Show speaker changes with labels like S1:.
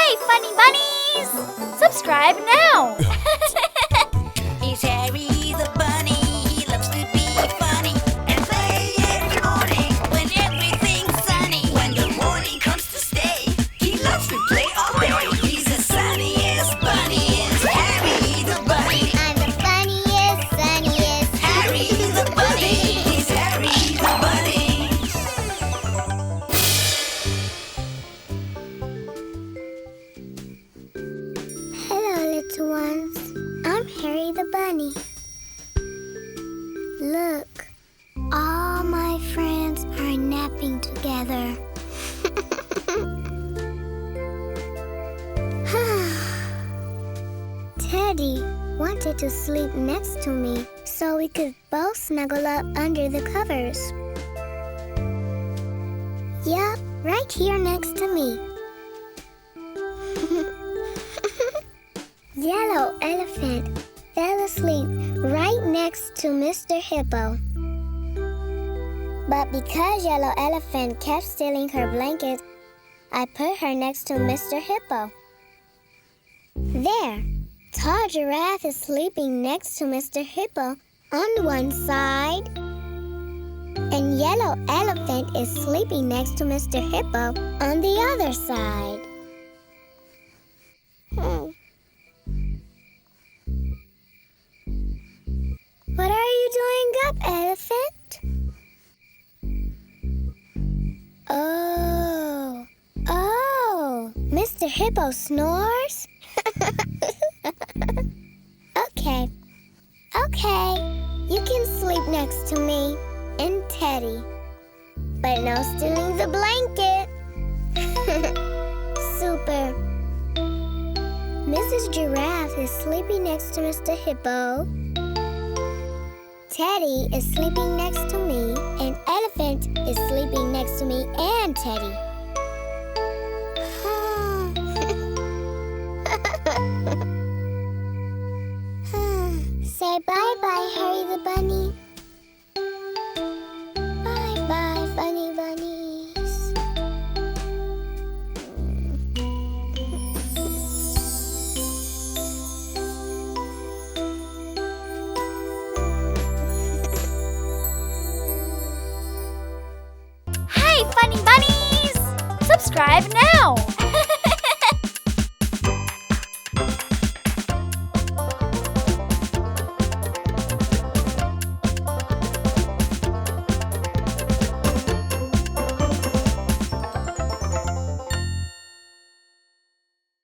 S1: Hey, funny bunnies! Subscribe now!
S2: He's Harry the bunny. He loves to be funny and play every morning when everything's sunny. When the morning comes to stay, he loves to play all day. He's the sunniest bunny. It's Harry the bunny.
S3: I'm the funniest, sunniest
S2: Harry the bunny. He's Harry the bunny.
S3: Hello, little ones. I'm Harry the bunny. Look, all my friends are napping together. Teddy wanted to sleep next to me so we could both snuggle up under the covers. Yup, right here next to me. Yellow Elephant fell asleep right next to Mr. Hippo. But because Yellow Elephant kept stealing her blanket, I put her next to Mr. Hippo. There, Tall Giraffe is sleeping next to Mr. Hippo on one side, and Yellow Elephant is sleeping next to Mr. Hippo on the other side. What are you doing up, Elephant? Oh, Mr. Hippo snores? Okay, you can sleep next to me and Teddy, but no stealing the blanket. Super. Mrs. Giraffe is sleeping next to Mr. Hippo. Teddy is sleeping next to me, and Elephant is sleeping next to me and Teddy.